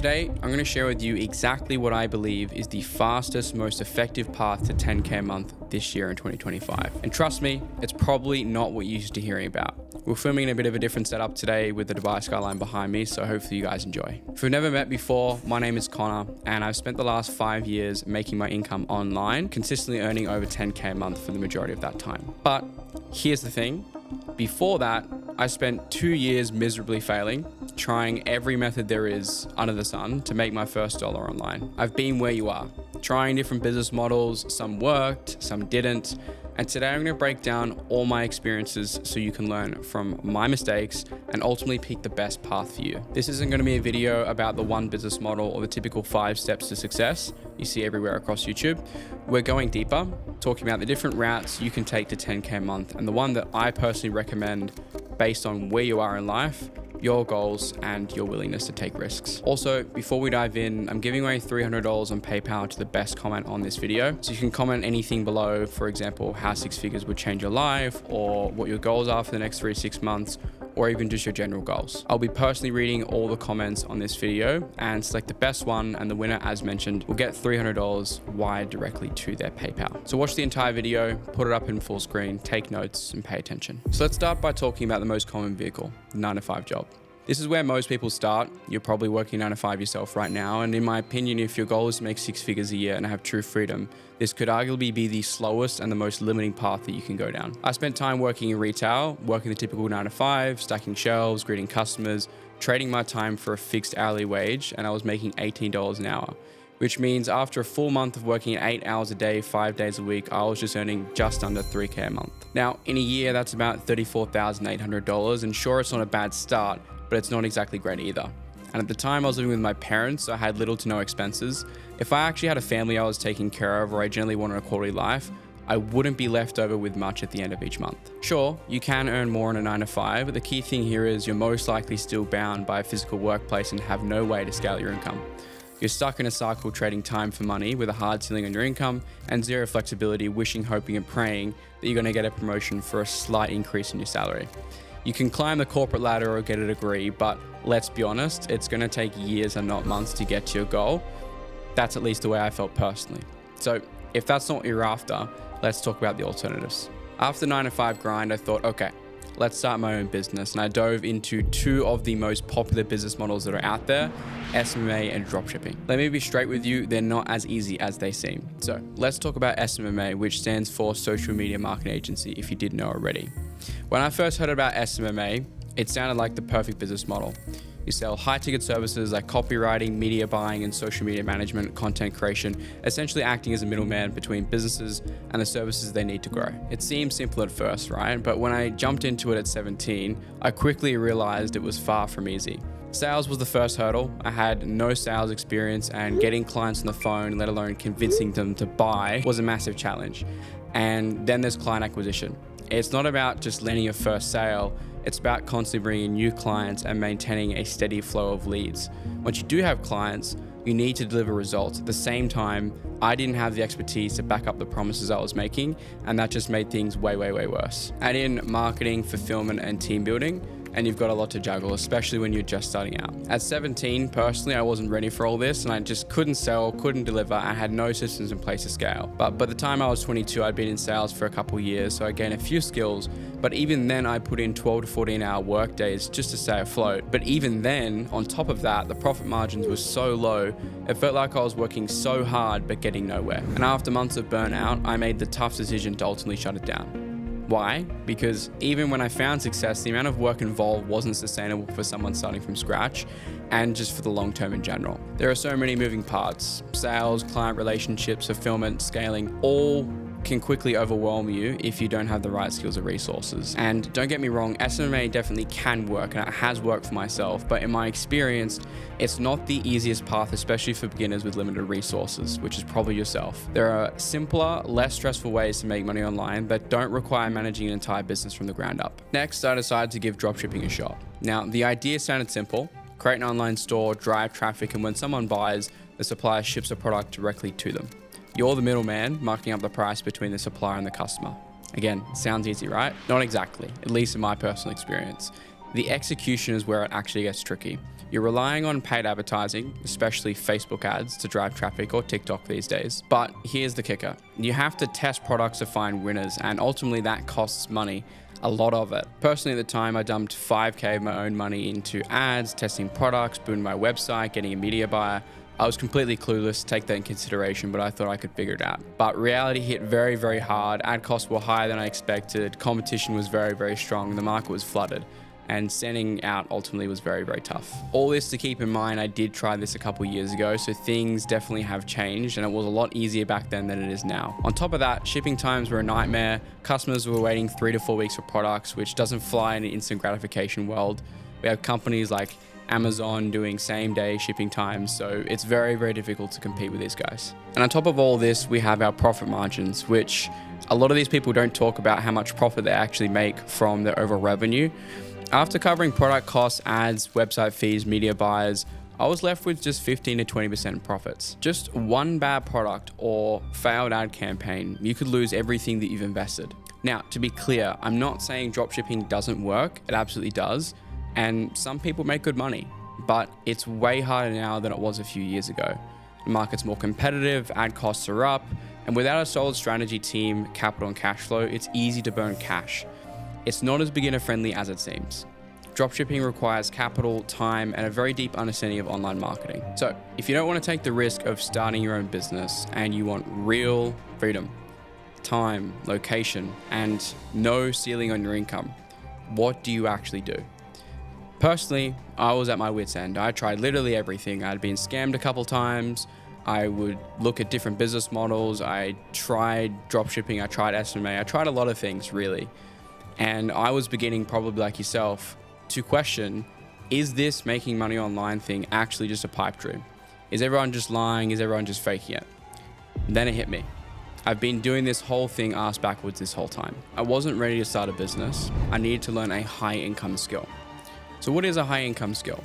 Today, I'm going to share with you exactly what I believe is the fastest, most effective path to 10K a month this year in 2025. And trust me, it's probably not what you're used to hearing about. We're filming in a bit of a different setup today with the Dubai skyline behind me, so hopefully you guys enjoy. If we've never met before, my name is Connor, and I've spent the last 5 years making my income online, consistently earning over 10K a month for the majority of that time. But here's the thing. Before that, I spent 2 years miserably failing, trying every method there is under the sun to make my first dollar online. I've been where you are, trying different business models. Some worked, some didn't. And today I'm going to break down all my experiences so you can learn from my mistakes and ultimately pick the best path for you. This isn't going to be a video about the one business model or the typical 5 steps to success you see everywhere across YouTube. We're going deeper, talking about the different routes you can take to 10K a month, and the one that I personally recommend based on where you are in life, your goals, and your willingness to take risks. Also, before we dive in, I'm giving away $300 on PayPal to the best comment on this video. So you can comment anything below, for example, how 6 figures would change your life, or what your goals are for the next 3 to 6 months, or even just your general goals. I'll be personally reading all the comments on this video and select the best one, and the winner, as mentioned, will get $300 wired directly to their PayPal. So watch the entire video, put it up in full screen, take notes, and pay attention. So let's start by talking about the most common vehicle, the 9-to-5 job. This is where most people start. You're probably working 9 to 5 yourself right now. And in my opinion, if your goal is to make 6 figures a year and have true freedom, this could arguably be the slowest and the most limiting path that you can go down. I spent time working in retail, working the typical 9 to 5, stacking shelves, greeting customers, trading my time for a fixed hourly wage, and I was making $18 an hour, which means after a full month of working 8 hours a day, 5 days a week, I was just earning just under 3K a month. Now, in a year, that's about $34,800, and sure, it's not a bad start, but it's not exactly great either. And at the time I was living with my parents, so I had little to no expenses. If I actually had a family I was taking care of, or I generally wanted a quality life, I wouldn't be left over with much at the end of each month. Sure, you can earn more in a 9 to 5, but the key thing here is you're most likely still bound by a physical workplace and have no way to scale your income. You're stuck in a cycle trading time for money with a hard ceiling on your income and zero flexibility, wishing, hoping, and praying that you're gonna get a promotion for a slight increase in your salary. You can climb the corporate ladder or get a degree, but let's be honest, it's gonna take years and not months to get to your goal. That's at least the way I felt personally. So if that's not what you're after, let's talk about the alternatives. After the 9 to 5 grind, I thought, okay, let's start my own business. And I dove into 2 of the most popular business models that are out there, SMMA and dropshipping. Let me be straight with you, they're not as easy as they seem. So let's talk about SMMA, which stands for Social Media Marketing Agency, if you didn't know already. When I first heard about SMMA, it sounded like the perfect business model. You sell high-ticket services like copywriting, media buying, and social media management, content creation, essentially acting as a middleman between businesses and the services they need to grow. It seemed simple at first, right? But when I jumped into it at 17, I quickly realized it was far from easy. Sales was the first hurdle. I had no sales experience, and getting clients on the phone, let alone convincing them to buy, was a massive challenge. And then there's client acquisition. It's not about just landing your first sale. It's about constantly bringing new clients and maintaining a steady flow of leads. Once you do have clients, you need to deliver results. At the same time, I didn't have the expertise to back up the promises I was making, and that just made things way, way, way worse. Add in marketing, fulfillment, and team building, and you've got a lot to juggle, especially when you're just starting out. At 17, personally, I wasn't ready for all this, and I just couldn't sell, couldn't deliver, and had no systems in place to scale. But by the time I was 22, I'd been in sales for a couple years, so I gained a few skills, but even then I put in 12 to 14 hour work days just to stay afloat. But even then, on top of that, the profit margins were so low, it felt like I was working so hard, but getting nowhere. And after months of burnout, I made the tough decision to ultimately shut it down. Why? Because even when I found success, the amount of work involved wasn't sustainable for someone starting from scratch, and just for the long term in general. There are so many moving parts: sales, client relationships, fulfillment, scaling, all can quickly overwhelm you if you don't have the right skills or resources. And don't get me wrong, SMMA definitely can work, and it has worked for myself, but in my experience, it's not the easiest path, especially for beginners with limited resources, which is probably yourself. There are simpler, less stressful ways to make money online that don't require managing an entire business from the ground up. Next, I decided to give dropshipping a shot. Now, the idea sounded simple: create an online store, drive traffic, and when someone buys, the supplier ships a product directly to them. You're the middleman, marking up the price between the supplier and the customer. Again, sounds easy, right? Not exactly, at least in my personal experience. The execution is where it actually gets tricky. You're relying on paid advertising, especially Facebook ads, to drive traffic, or TikTok these days. But here's the kicker. You have to test products to find winners, and ultimately that costs money, a lot of it. Personally, at the time, I dumped $5K of my own money into ads, testing products, booming my website, getting a media buyer. I was completely clueless to take that in consideration, but I thought I could figure it out. But reality hit very, very hard. Ad costs were higher than I expected. Competition was very, very strong. The market was flooded. And standing out ultimately was very, very tough. All this to keep in mind, I did try this a couple years ago, so things definitely have changed, and it was a lot easier back then than it is now. On top of that, shipping times were a nightmare. Customers were waiting 3 to 4 weeks for products, which doesn't fly in an instant gratification world. We have companies like Amazon doing same day shipping times, so it's very, very difficult to compete with these guys. And on top of all this, we have our profit margins, which a lot of these people don't talk about how much profit they actually make from their overall revenue. After covering product costs, ads, website fees, media buyers, I was left with just 15 to 20% profits. Just one bad product or failed ad campaign, you could lose everything that you've invested. Now, to be clear, I'm not saying dropshipping doesn't work. It absolutely does. And some people make good money, but it's way harder now than it was a few years ago. The market's more competitive, ad costs are up, and without a solid strategy team, capital, and cash flow, it's easy to burn cash. It's not as beginner friendly as it seems. Dropshipping requires capital, time, and a very deep understanding of online marketing. So if you don't want to take the risk of starting your own business and you want real freedom, time, location, and no ceiling on your income, what do you actually do? Personally, I was at my wit's end. I tried literally everything. I'd been scammed a couple times. I would look at different business models. I tried dropshipping. I tried SMMA. I tried a lot of things, really. And I was beginning, probably like yourself, to question, is this making money online thing actually just a pipe dream? Is everyone just lying? Is everyone just faking it? Then it hit me. I've been doing this whole thing ass backwards this whole time. I wasn't ready to start a business. I needed to learn a high income skill. So what is a high income skill?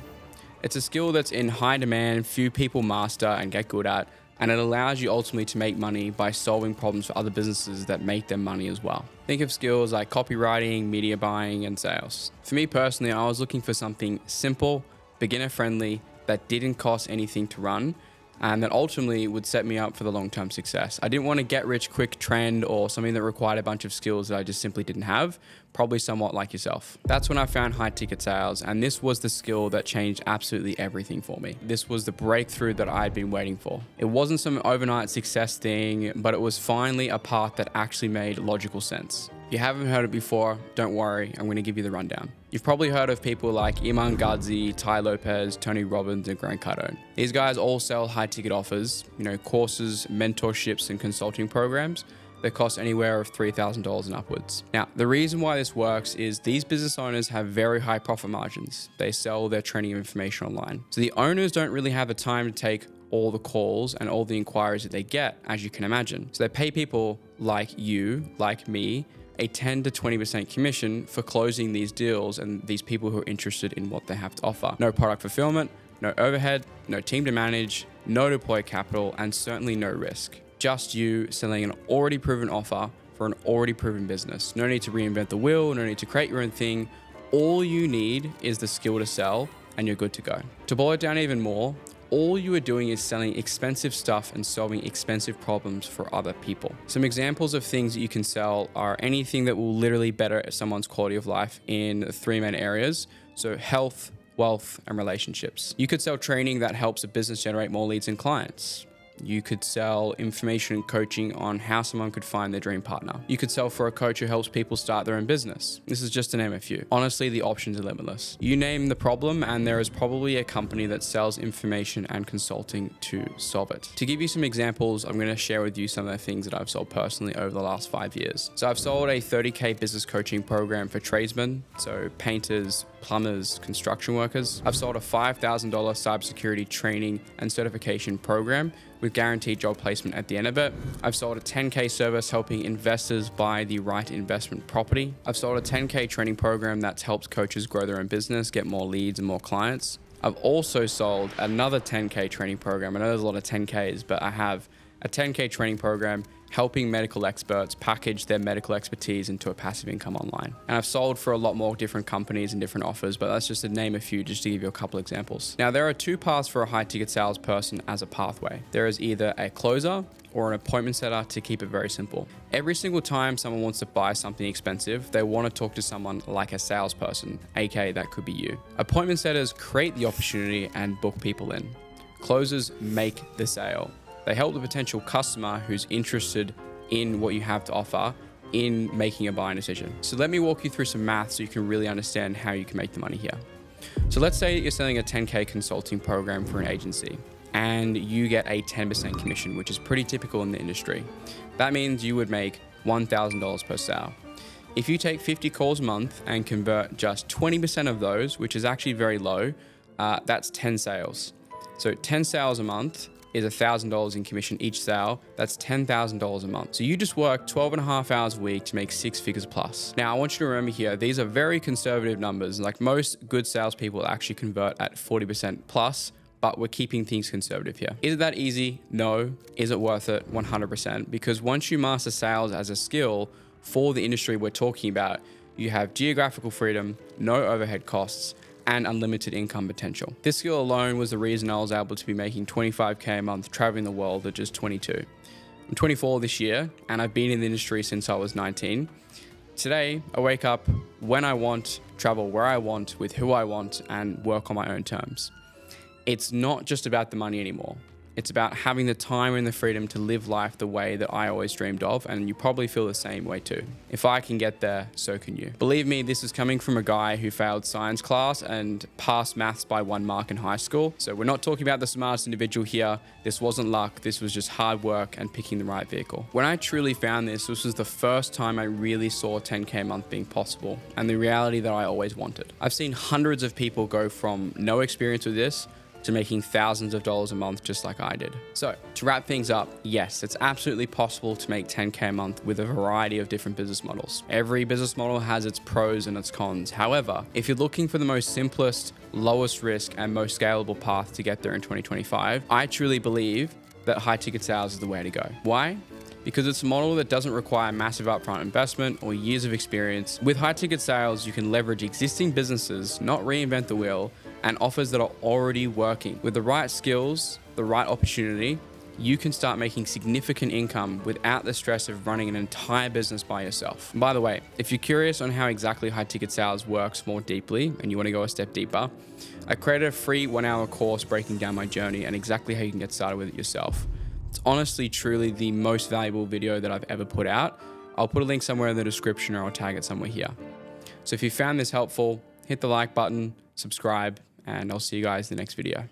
It's a skill that's in high demand, few people master and get good at, and it allows you ultimately to make money by solving problems for other businesses that make them money as well. Think of skills like copywriting, media buying, and sales. For me personally, I was looking for something simple, beginner friendly, that didn't cost anything to run, and that ultimately would set me up for the long-term success. I didn't want to get rich quick trend or something that required a bunch of skills that I just simply didn't have, probably somewhat like yourself. That's when I found high ticket sales, and this was the skill that changed absolutely everything for me. This was the breakthrough that I'd been waiting for. It wasn't some overnight success thing, but it was finally a path that actually made logical sense. If you haven't heard it before, don't worry, I'm going to give you the rundown. You've probably heard of people like Iman Gadzhi, Ty Lopez, Tony Robbins, and Grant Cardone. These guys all sell high ticket offers, courses, mentorships, and consulting programs that cost anywhere of $3,000 and upwards. Now, the reason why this works is these business owners have very high profit margins. They sell their training information online. So the owners don't really have the time to take all the calls and all the inquiries that they get, as you can imagine. So they pay people like you, like me, a 10 to 20% commission for closing these deals and these people who are interested in what they have to offer. No product fulfillment, no overhead, no team to manage, no deploy capital, and certainly no risk. Just you selling an already proven offer for an already proven business. No need to reinvent the wheel, no need to create your own thing. All you need is the skill to sell and you're good to go. To boil it down even more, all you are doing is selling expensive stuff and solving expensive problems for other people. Some examples of things that you can sell are anything that will literally better someone's quality of life in 3 main areas. So health, wealth, and relationships. You could sell training that helps a business generate more leads and clients. You could sell information and coaching on how someone could find their dream partner. You could sell for a coach who helps people start their own business. This is just to name a few. Honestly, the options are limitless. You name the problem and there is probably a company that sells information and consulting to solve it. To give you some examples, I'm going to share with you some of the things that I've sold personally over the last 5 years. So I've sold a 30K business coaching program for tradesmen, so painters, plumbers, construction workers. I've sold a $5,000 cybersecurity training and certification program with guaranteed job placement at the end of it. I've sold a 10K service helping investors buy the right investment property. I've sold a 10K training program that's helped coaches grow their own business, get more leads and more clients. I've also sold another 10K training program. I know there's a lot of 10Ks, but I have a 10K training program helping medical experts package their medical expertise into a passive income online. And I've sold for a lot more different companies and different offers, but that's just to name a few, just to give you a couple examples. Now, there are two paths for a high ticket salesperson as a pathway. There is either a closer or an appointment setter, to keep it very simple. Every single time someone wants to buy something expensive, they want to talk to someone like a salesperson, aka that could be you. Appointment setters create the opportunity and book people in. Closers make the sale. They help the potential customer who's interested in what you have to offer in making a buying decision. So let me walk you through some math so you can really understand how you can make the money here. So let's say you're selling a 10K consulting program for an agency, and you get a 10% commission, which is pretty typical in the industry. That means you would make $1,000 per sale. If you take 50 calls a month and convert just 20% of those, which is actually very low, that's 10 sales. So 10 sales a month is $1,000 in commission each sale. That's $10,000 a month. So you just work 12 and a half hours a week to make 6 figures plus. Now, I want you to remember here, these are very conservative numbers. Like, most good salespeople actually convert at 40% plus, but we're keeping things conservative here. Is it that easy? No. Is it worth it? 100%. Because once you master sales as a skill for the industry we're talking about, you have geographical freedom, no overhead costs, and unlimited income potential. This skill alone was the reason I was able to be making 25K a month traveling the world at just 22. I'm 24 this year, and I've been in the industry since I was 19. Today, I wake up when I want, travel where I want, with who I want, and work on my own terms. It's not just about the money anymore. It's about having the time and the freedom to live life the way that I always dreamed of, and you probably feel the same way too. If I can get there, so can you. Believe me, this is coming from a guy who failed science class and passed maths by 1 mark in high school. So we're not talking about the smartest individual here. This wasn't luck. This was just hard work and picking the right vehicle. When I truly found this was the first time I really saw 10K a month being possible, and the reality that I always wanted. I've seen hundreds of people go from no experience with this to making thousands of dollars a month just like I did. So to wrap things up, yes, it's absolutely possible to make 10K a month with a variety of different business models. Every business model has its pros and its cons. However, if you're looking for the most simplest, lowest risk, and most scalable path to get there in 2025, I truly believe that high ticket sales is the way to go. Why? Because it's a model that doesn't require massive upfront investment or years of experience. With high ticket sales, you can leverage existing businesses, not reinvent the wheel, and offers that are already working. With the right skills, the right opportunity, you can start making significant income without the stress of running an entire business by yourself. And by the way, if you're curious on how exactly high ticket sales works more deeply and you want to go a step deeper, I created a free 1-hour course breaking down my journey and exactly how you can get started with it yourself. It's honestly, truly the most valuable video that I've ever put out. I'll put a link somewhere in the description, or I'll tag it somewhere here. So if you found this helpful, hit the like button, subscribe, and I'll see you guys in the next video.